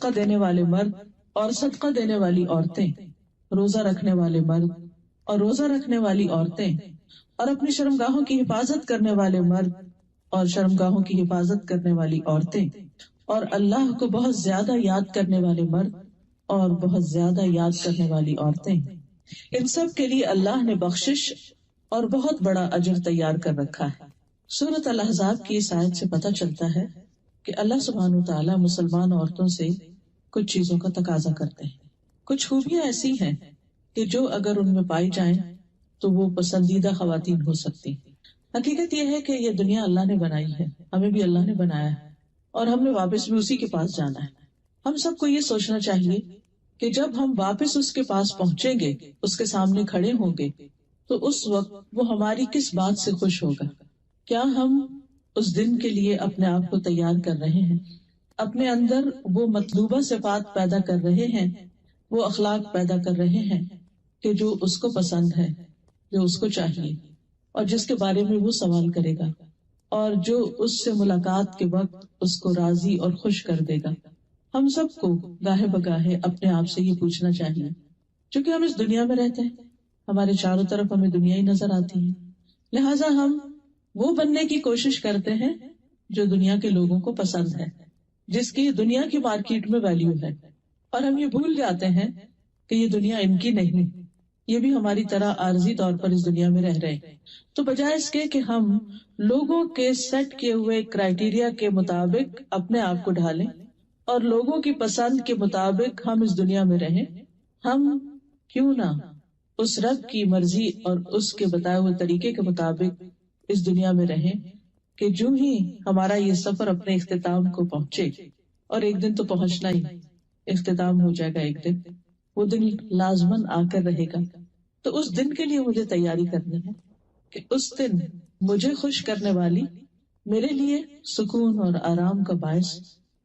صدقہ دینے والے مرد اور صدقہ دینے والی عورتیں، روزہ رکھنے والے مرد اور روزہ رکھنے والی عورتیں، اور اپنی شرمگاہوں کی حفاظت کرنے والے مرد اور شرمگاہوں کی حفاظت کرنے والی عورتیں، اور اللہ کو بہت زیادہ یاد کرنے والے مرد اور بہت زیادہ یاد کرنے والی عورتیں، ان سب کے لیے اللہ نے بخشش اور بہت بڑا اجر تیار کر رکھا ہے۔ سورۃ الاحزاب کی اس آیت سے پتہ چلتا ہے کہ اللہ سبحانہ وتعالی مسلمان عورتوں سے کچھ چیزوں کا تقاضا کرتے ہیں۔ کچھ خوبیاں ایسی ہیں کہ جو اگر ان میں پائی جائیں تو وہ پسندیدہ خواتین ہو سکتی ہیں۔ حقیقت یہ ہے کہ یہ دنیا اللہ نے بنائی ہے، ہمیں بھی اللہ نے بنایا ہے، اور ہم نے واپس بھی اسی کے پاس جانا ہے۔ ہم سب کو یہ سوچنا چاہیے کہ جب ہم واپس اس کے پاس پہنچیں گے، اس کے سامنے کھڑے ہوں گے، تو اس وقت وہ ہماری کس بات سے خوش ہوگا؟ کیا ہم اس دن کے لیے اپنے آپ کو تیار کر رہے ہیں؟ اپنے اندر وہ مطلوبہ صفات پیدا کر رہے ہیں، وہ اخلاق پیدا کر رہے ہیں کہ جو اس کو پسند ہے، جو اس کو چاہیے، اور جس کے بارے میں وہ سوال کرے گا، اور جو اس سے ملاقات کے وقت اس کو راضی اور خوش کر دے گا۔ ہم سب کو گاہے بگاہے اپنے آپ سے یہ پوچھنا چاہیے، چونکہ ہم اس دنیا میں رہتے ہیں، ہمارے چاروں طرف ہمیں دنیا ہی نظر آتی ہے، لہٰذا ہم وہ بننے کی کوشش کرتے ہیں جو دنیا کے لوگوں کو پسند ہے، جس کی دنیا کی مارکیٹ میں ویلیو ہے، اور ہم یہ بھول جاتے ہیں کہ یہ دنیا ان کی نہیں، یہ بھی ہماری طرح عارضی طور پر اس دنیا میں رہ رہے ہیں۔ تو بجائے اس کے کہ ہم لوگوں کے سیٹ کیے ہوئے کرائیٹیریا کے مطابق اپنے آپ کو ڈھالیں اور لوگوں کی پسند کے مطابق ہم اس دنیا میں رہیں، ہم کیوں نہ اس رب کی مرضی اور اس کے بتائے ہوئے طریقے کے مطابق اس دنیا میں رہیں کہ جو ہی ہمارا یہ سفر اپنے اختتام کو پہنچے، اور ایک دن تو پہنچنا ہی، اختتام ہو جائے گا ایک دن، وہ دن لازماً آ کر رہے گا، تو اس دن کے لیے مجھے تیاری کرنی ہے کہ اس دن مجھے خوش کرنے والی، میرے لیے سکون اور آرام کا باعث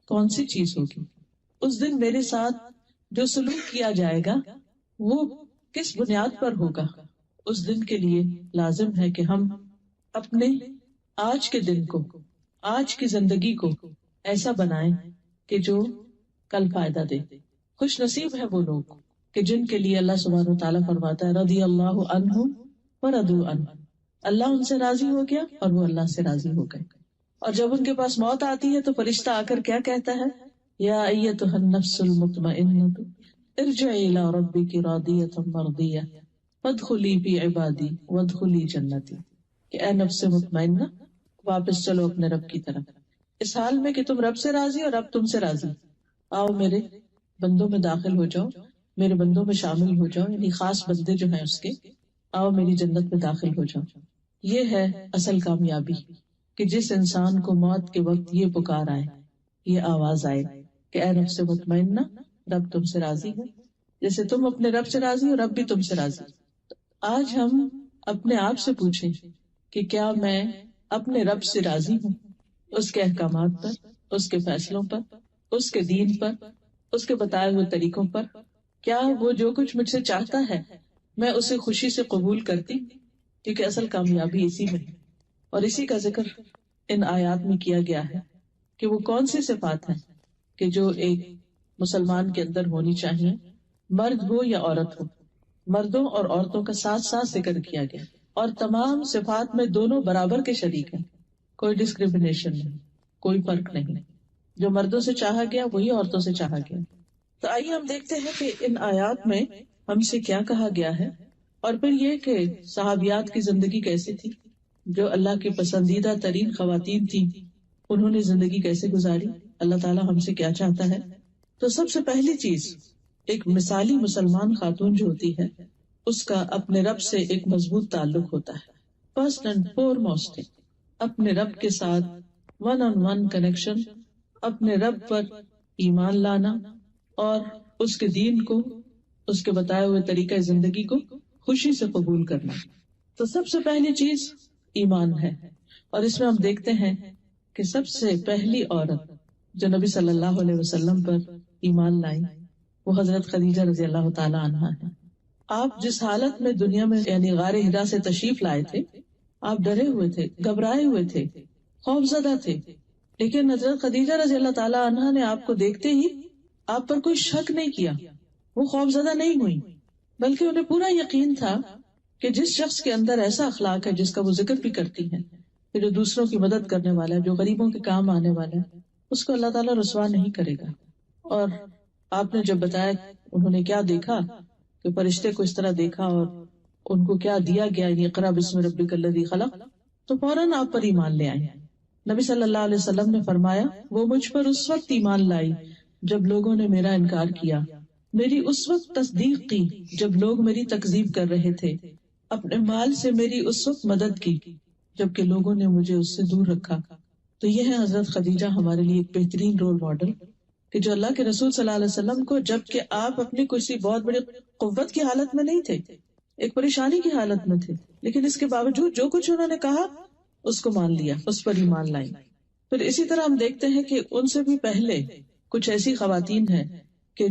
کون سی چیز ہوگی۔ اس دن میرے ساتھ جو سلوک کیا جائے گا وہ کس بنیاد پر ہوگا۔ اس دن کے لیے لازم ہے کہ ہم اپنے آج کے دن کو، آج کی زندگی کو ایسا بنائیں کہ جو کل فائدہ دے۔ خوش نصیب ہے وہ لوگ کہ جن کے لیے اللہ سبحانہ وتعالیٰ فرماتا ہے رضی اللہ عنہم ورضوا عنہ، اللہ ان سے راضی ہو گیا اور وہ اللہ سے راضی ہو گئے۔ اور جب ان کے پاس موت آتی ہے تو فرشتہ آ کر کیا کہتا ہے؟ یا ایتھا النفس المطمئنۃ ارجعی الی ربک راضیۃ مرضیہ فادخلی فی عبادی وادخلی جنتی، کہ اے نفس مطمئنہ واپس چلو اپنے رب کی طرف، اس حال میں کہ تم رب سے راضی اور رب تم سے راضی، آؤ میرے بندوں میں داخل ہو جاؤ، میرے بندوں میں شامل ہو جاؤ، یعنی خاص بندے جو ہیں اس کے، آؤ میری جنت میں داخل ہو جاؤ۔ یہ ہے اصل کامیابی کہ جس انسان کو موت کے وقت یہ پکار آئے، یہ آواز آئے کہ اے نفس مطمئنہ رب تم سے راضی ہے، جیسے تم اپنے رب سے راضی ہو رب بھی تم سے راضی۔ آج ہم اپنے آپ سے پوچھیں کہ کیا میں اپنے رب سے راضی ہوں، اس کے احکامات پر، اس کے فیصلوں پر، اس کے دین پر، اس کے بتائے ہوئے طریقوں پر؟ کیا وہ جو کچھ مجھ سے چاہتا ہے میں اسے خوشی سے قبول کرتی؟ کیونکہ اصل کامیابی اسی میں ہے، اور اسی کا ذکر ان آیات میں کیا گیا ہے کہ وہ کون سی صفات ہیں کہ جو ایک مسلمان کے اندر ہونی چاہیے، مرد ہو یا عورت ہو۔ مردوں اور عورتوں کا ساتھ ساتھ ذکر کیا گیا، اور تمام صفات میں دونوں برابر کے شریک ہیں، کوئی ڈسکریمنیشن نہیں، کوئی فرق نہیں، جو مردوں سے چاہا گیا وہی عورتوں سے چاہا گیا۔ تو آئیے ہم دیکھتے ہیں کہ ان آیات میں ہم سے کیا کہا گیا ہے، اور پھر یہ کہ صحابیات کی زندگی کیسی تھی، جو اللہ کی پسندیدہ ترین خواتین تھیں، انہوں نے زندگی کیسے گزاری، اللہ تعالیٰ ہم سے کیا چاہتا ہے۔ تو سب سے پہلی چیز، ایک مثالی مسلمان خاتون جو ہوتی ہے اس کا اپنے رب سے ایک مضبوط تعلق ہوتا ہے۔ فرسٹ اینڈ فورموسٹ اپنے رب کے ساتھ ون آن ون کنیکشن، اپنے رب پر ایمان لانا اور اس کے دین کو، اس کے بتائے ہوئے طریقہ زندگی کو خوشی سے قبول کرنا۔ تو سب سے پہلی چیز ایمان ہے، اور اس میں ہم دیکھتے ہیں کہ سب سے پہلی عورت جو نبی صلی اللہ علیہ وسلم پر ایمان لائی وہ حضرت خدیجہ رضی اللہ تعالی عنہا ہے۔ آپ جس حالت میں دنیا میں یعنی غار حرا سے تشریف لائے تھے، آپ ڈرے ہوئے تھے، گھبرائے ہوئے تھے، خوف زدہ تھے، لیکن حضرت خدیجہ رضی اللہ تعالی عنہا نے آپ کو دیکھتے ہی آپ پر کوئی شک نہیں کیا، وہ خوفزدہ نہیں ہوئی، بلکہ انہیں پورا یقین تھا کہ جس شخص کے اندر ایسا اخلاق ہے جس کا وہ ذکر بھی کرتی ہے، کہ جو دوسروں کی مدد کرنے والا ہے، جو غریبوں کے کام آنے والا ہے، اس کو اللہ تعالیٰ رسوا نہیں کرے گا۔ اور آپ نے جب بتایا انہوں نے کیا دیکھا، کہ فرشتے کو اس طرح دیکھا اور ان کو کیا دیا گیا، اقرا بسم ربک الذی خلق، تو فوراً آپ پر ایمان لے آئے۔ نبی صلی اللہ علیہ وسلم نے فرمایا وہ مجھ پر اس وقت ایمان لائی جب لوگوں نے میرا انکار کیا، میری اس وقت تصدیق کی جب لوگ میری تکذیب کر رہے تھے، اپنے مال سے میری اس وقت مدد کی جبکہ لوگوں نے مجھے اس سے دور رکھا۔ تو یہ ہے حضرت خدیجہ ہمارے لیے ایک بہترین رول ماڈل، کہ جو اللہ کے رسول صلی اللہ علیہ وسلم کو، جبکہ آپ اپنی کسی بہت بڑی قوت کی حالت میں نہیں تھے، ایک پریشانی کی حالت میں تھے، لیکن اس کے باوجود جو کچھ انہوں نے کہا اس کو مان لیا، اس پر ایمان لائی۔ پھر اسی طرح ہم دیکھتے ہیں کہ ان سے بھی پہلے کچھ ایسی خواتین ہیں کہ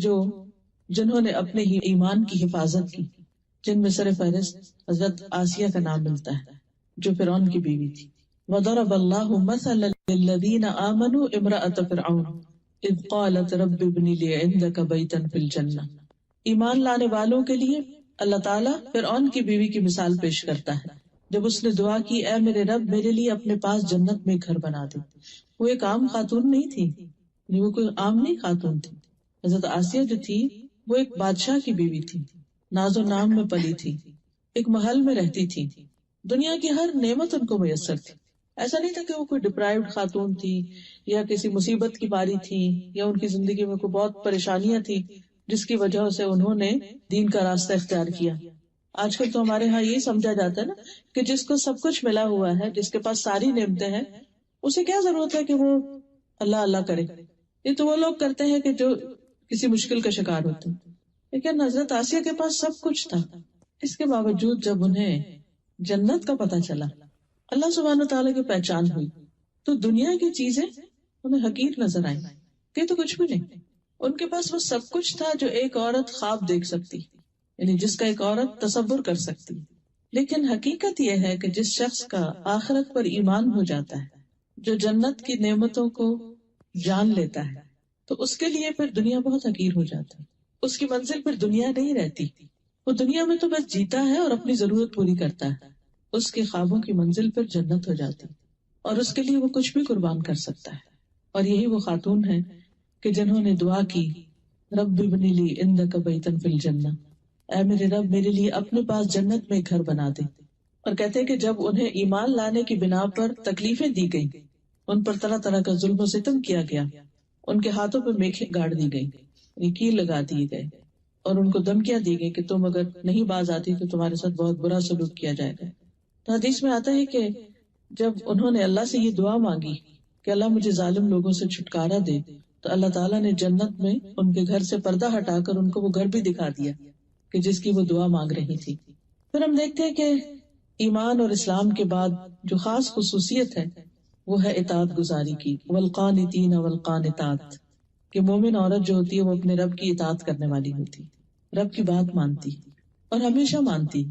جنہوں نے اپنے ہی ایمان کی حفاظت کی، جن میں سر فہرست حضرت آسیہ کا نام ملتا ہے، جو فرعون کی بیوی تھی۔ وَضَرَبَ اللَّهُ مَثَلًا لِّلَّذِينَ آمَنُوا امْرَأَتَ فِرْعَوْنَ اذ قالت رب ابن لی عندک بیتا فی الجنہ۔ ایمان لانے والوں کے لیے اللہ تعالیٰ فرعون کی بیوی کی مثال پیش کرتا ہے، جب اس نے دعا کی اے میرے رب میرے لیے اپنے پاس جنت میں گھر بنا دے۔ وہ ایک عام خاتون نہیں تھی، وہ کوئی عام نہیں خاتون تھی۔ حضرت آسیہ جو تھی وہ ایک بادشاہ کی بیوی تھی، ناز و نام میں پلی تھی، ایک محل میں رہتی تھی، دنیا کی ہر نعمت ان کو میسر تھی۔ ایسا نہیں تھا کہ وہ کوئی ڈپرائیوڈ خاتون تھی یا کسی مصیبت کی باری تھی یا ان کی زندگی میں کوئی بہت پریشانیاں تھی جس کی وجہ سے انہوں نے دین کا راستہ اختیار کیا۔ آج کل تو ہمارے ہاں یہی سمجھا جاتا ہے نا کہ جس کو سب کچھ ملا ہوا ہے، جس کے پاس ساری نعمتیں ہیں، اسے کیا ضرورت ہے کہ وہ اللہ اللہ کرے۔ یہ تو وہ لوگ کرتے ہیں کہ جو کسی مشکل کا شکار ہوتے ہیں، لیکن حضرت آسیہ کے پاس سب کچھ تھا۔ اس کے باوجود جب انہیں جنت کا پتہ چلا، اللہ سبحانہ تعالیٰ کی پہچان ہوئی، تو دنیا کی چیزیں انہیں حقیر نظر آئیں کہ تو کچھ بھی نہیں۔ ان کے پاس وہ سب کچھ تھا جو ایک عورت خواب دیکھ سکتی، یعنی جس کا ایک عورت تصور کر سکتی۔ لیکن حقیقت یہ ہے کہ جس شخص کا آخرت پر ایمان ہو جاتا ہے، جو جنت کی نعمتوں کو جان لیتا ہے، تو اس کے لیے پھر دنیا بہت حقیر ہو جاتا ہے۔ اس کی منزل پھر دنیا نہیں رہتی، وہ دنیا میں تو بس جیتا ہے اور اپنی ضرورت پوری کرتا ہے۔ اس کے خوابوں کی منزل پھر جنت ہو جاتی اور اس کے لیے وہ کچھ بھی قربان کر سکتا ہے۔ اور یہی وہ خاتون ہے کہ جنہوں نے دعا کی رب ابن لی عندک بیتا فی الجنہ، اے میرے رب میرے لیے اپنے پاس جنت میں گھر بنا دے۔ اور کہتے ہیں کہ جب انہیں ایمان لانے کی بنا پر تکلیفیں دی گئی، ان پر طرح طرح کا ظلم و ستم کیا گیا، ان کے ہاتھوں پہ میخیں گاڑ دی گئی، کیل لگا دیے گئے، اور ان کو دھمکیاں دی گئی کہ تم اگر نہیں باز آتی تو تمہارے ساتھ بہت برا سلوک کیا جائے گا۔ تو حدیث میں آتا ہے کہ جب انہوں نے اللہ سے یہ دعا مانگی کہ اللہ مجھے ظالم لوگوں سے چھٹکارا دے، تو اللہ تعالیٰ نے جنت میں ان کے گھر سے پردہ ہٹا کر ان کو وہ گھر بھی دکھا دیا کہ جس کی وہ دعا مانگ رہی تھی۔ پھر ہم دیکھتے ہیں کہ ایمان اور اسلام کے بعد جو خاص خصوصیت ہے وہ ہے اطاعت گزاری کی، والقانتین والقانتات، کہ مومن عورت جو ہوتی ہے وہ اپنے رب کی اطاعت کرنے والی ہوتی، رب کی بات مانتی اور ہمیشہ مانتی۔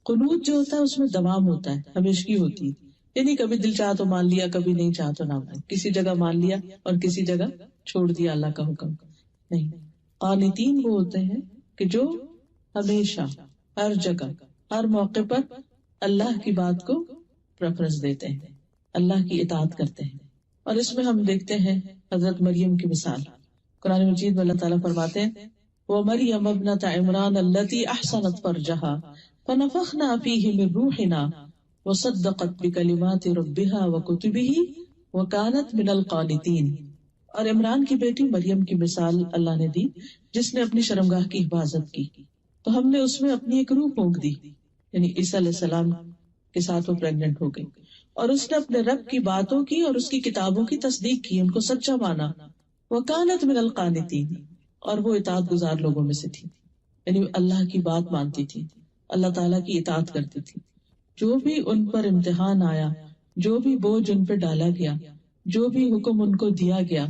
قنوت جو ہوتا ہے اس میں دوام ہوتا ہے، ہمیشگی ہوتی ہے، یعنی کبھی دل چاہ تو مان لیا، کبھی نہیں چاہ تو نہ مان، کسی جگہ مان لیا اور کسی جگہ چھوڑ دیا اللہ کا حکم نہیں۔ قانتین وہ ہوتے ہیں کہ جو ہمیشہ ہر جگہ ہر موقع پر اللہ کی بات کو پریفرنس دیتے ہیں، اللہ کی اطاعت کرتے ہیں۔ اور اس میں ہم دیکھتے ہیں حضرت مریم کی مثال۔ قرآن مجید میں اللہ تعالیٰ فرماتے ہیں وَمَرْيَمَ ابْنَتَ عِمْرَانَ الَّتِي أَحْصَنَتْ فَرْجَهَا فَنَفَخْنَا فِيهِ مِنْ رُوحِنَا وَصَدَّقَتْ بِكَلِمَاتِ رَبِّهَا وَكُتُبِهِ وَكَانَتْ مِنَ الْقَانِتِينَ۔ اور عمران کی بیٹی مریم کی مثال اللہ نے دی، جس نے اپنی شرمگاہ کی حفاظت کی، تو ہم نے اس میں اپنی ایک روح پھونک دی، یعنی عیسیٰ علیہ السلام کے ساتھ وہ پریگننٹ ہو گئی، اور اس نے اپنے رب کی باتوں کی اور اس کی کتابوں کی تصدیق کی، ان کو سچا مانا۔ وَكَانَتْ مِنَ الْقَانِتِينَ، اور وہ اطاعت گزار لوگوں میں سے تھی، یعنی اللہ کی بات مانتی تھی، اللہ تعالیٰ کی اطاعت کرتی تھی۔ جو بھی ان پر امتحان آیا، جو بھی بوجھ ان پہ ڈالا گیا، جو بھی حکم ان کو دیا گیا،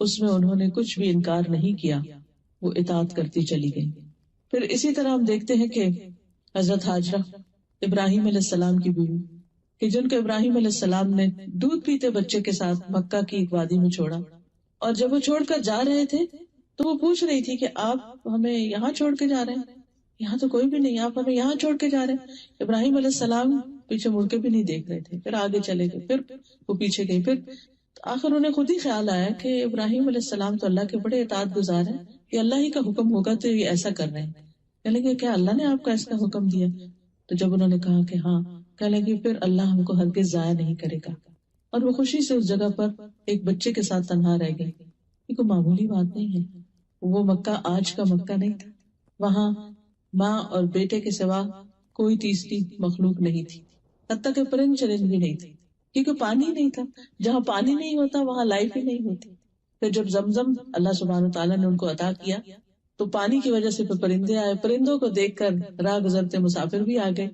اس میں انہوں نے کچھ بھی انکار نہیں کیا، وہ اطاعت کرتی چلی گئی۔ پھر اسی طرح ہم دیکھتے ہیں کہ حضرت ہاجرہ ابراہیم علیہ السلام کی بیوی، کہ جن کو ابراہیم علیہ السلام نے دودھ پیتے بچے کے ساتھ مکہ کی ایک وادی میں چھوڑا، اور جب وہ چھوڑ کر جا رہے تھے تو وہ پوچھ رہی تھی کہ آپ ہمیں یہاں چھوڑ کے جا رہے ہیں، یہاں تو کوئی بھی نہیں، آپ ہمیں یہاں چھوڑ کے جا رہے ہیں. ابراہیم علیہ السلام پیچھے مڑ کے بھی نہیں دیکھ رہے تھے، پھر آگے چلے گئے، پھر وہ پیچھے گئی، پھر آخر انہیں خود ہی خیال آیا کہ ابراہیم علیہ السلام تو اللہ کے بڑے اطاعت گزار ہیں، یہ اللہ ہی کا حکم ہوگا تو یہ ایسا کر رہے ہیں. کہنے لگے کیا اللہ نے آپ کو ایسا حکم دیا؟ تو جب انہوں نے کہا کہ ہاں، کہنے لگے پھر اللہ ہم کو ہرگز ضائع نہیں کرے گا. اور وہ خوشی سے اس جگہ پر ایک بچے کے ساتھ تنہا رہ گئی. یہ کوئی معمولی بات نہیں ہے، وہ مکہ آج کا مکہ نہیں تھا، وہاں ماں اور بیٹے کے سوا کوئی تیسری مخلوق نہیں تھی، حتیٰ کہ پرند چرند بھی نہیں تھی، کیونکہ پانی نہیں تھا. جہاں پانی نہیں ہوتا وہاں لائف ہی نہیں ہوتی. پھر جب زمزم اللہ سبحانہ تعالیٰ نے ان کو عطا کیا تو پانی کی وجہ سے پھر پرندے آئے، پرندوں کو دیکھ کر راہ گزرتے مسافر بھی آ گئے.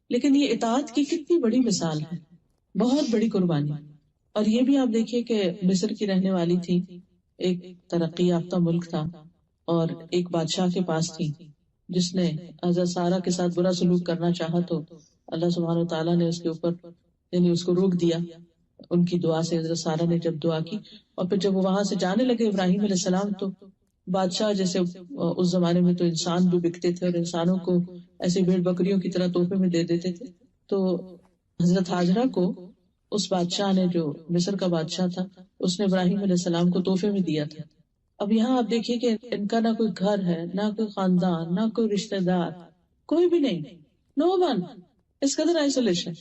لیکن یہ اطاعت کی کتنی بڑی مثال ہے، بہت بڑی قربانی. اور یہ بھی آپ دیکھیے کہ مصر کی رہنے والی تھی، ایک ترقی یافتہ ملک تھا، اور ایک بادشاہ کے پاس تھی جس نے حضرت سارہ کے ساتھ برا سلوک کرنا چاہا تو اللہ سبحانہ تعالیٰ نے اس کے اوپر یعنی اس کو روک دیا. ان کی دعا سے حضرت سارہ نے جب دعا کی، اور پھر جب وہ وہاں سے جانے لگے ابراہیم علیہ السلام، تو بادشاہ جیسے اس زمانے میں تو انسان بھی بکتے تھے اور انسانوں کو ایسے بھیڑ بکریوں کی طرح تحفے میں دے دیتے تھے. تو حضرت ہاجرہ کو اس بادشاہ نے، جو مصر کا بادشاہ تھا، اس نے ابراہیم علیہ السلام کو تحفے میں دیا تھا. اب یہاں آپ دیکھیے کہ ان کا نہ کوئی گھر ہے، نہ کوئی خاندان، نہ کوئی رشتہ دار، کوئی بھی نہیں، نو ون، اس قدر آئسولیشن.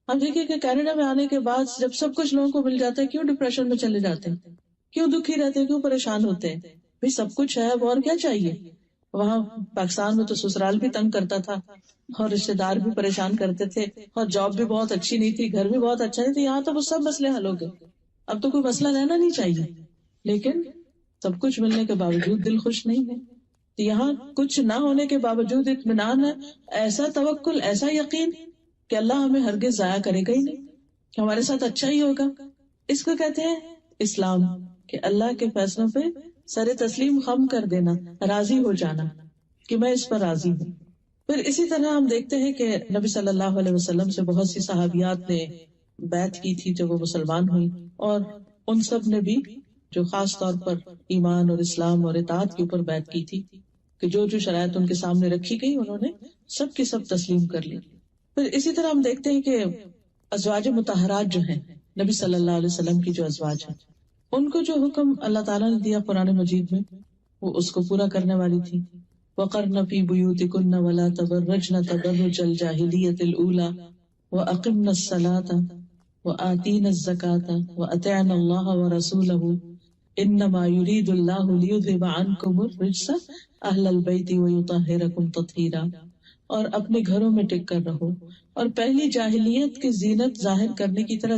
ہم دیکھیے کہ کینیڈا میں آنے کے بعد جب سب کچھ لوگوں کو مل جاتا ہے، کیوں ڈپریشن میں چلے جاتے ہیں، کیوں دکھی رہتے ہیں، کیوں پریشان ہوتے ہیں؟ بھئی سب کچھ ہے، اب اور کیا چاہیے؟ وہاں پاکستان میں تو سسرال بھی تنگ کرتا تھا اور رشتے دار بھی پریشان کرتے تھے اور جاب بھی بہت اچھی نہیں تھی، گھر بھی بہت اچھا نہیں تھا. یہاں تو وہ سب مسئلے حل ہو گئے، اب تو کوئی مسئلہ رہنا نہیں چاہیے. لیکن سب کچھ ملنے کے باوجود دل خوش نہیں ہے. یہاں کچھ نہ ہونے کے باوجود اطمینان ہے، ایسا توکل، ایسا یقین کہ اللہ ہمیں ہرگز ضائع کرے گا ہی نہیں، ہمارے ساتھ اچھا ہی ہوگا. اس کو کہتے ہیں اسلام، کہ اللہ کے فیصلوں پہ سر تسلیم خم کر دینا، راضی ہو جانا کہ میں اس پر راضی ہوں. پھر اسی طرح ہم دیکھتے ہیں کہ نبی صلی اللہ علیہ وسلم سے بہت سی صحابیات نے بیعت کی تھی جب وہ مسلمان ہوئی، اور ان سب نے بھی جو خاص طور پر ایمان اور اسلام اور اطاعت کے اوپر بیعت کی تھی، کہ جو جو شرائط ان کے سامنے رکھی گئی انہوں نے سب کی سب تسلیم کر لی. پھر اسی طرح ہم دیکھتے ہیں کہ ازواج مطہرات جو ہیں، نبی صلی اللہ علیہ وسلم کی جو ازواج ہیں، ان کو جو حکم اللہ تعالیٰ نے دیا قرآن مجید میں، وہ اس کو پورا کرنے والی تھی. وَقَرْنَ فِي بُيُوتِكُنَّ وَلَا تَبَرَّجْنَ تَبَرُّجَ الْجَاهِلِيَّةِ الْأُولَى وَأَقِمْنَ الصَّلَاةَ وَآتِينَ الزَّكَاةَ وَأَطِعْنَ اللَّهَ وَرَسُولَهُ إِنَّمَا يُرِيدُ اللَّهُ لِيُذْهِبَ عَنْكُمُ الرِّجْسَ أَهْلَ الْبَيْتِ وَيُطَهِّرَكُمْ تَطْهِيرًا. اور اپنے گھروں میں ٹک کر رہو اور پہلی جاہلیت کی زینت ظاہر کرنے کی طرح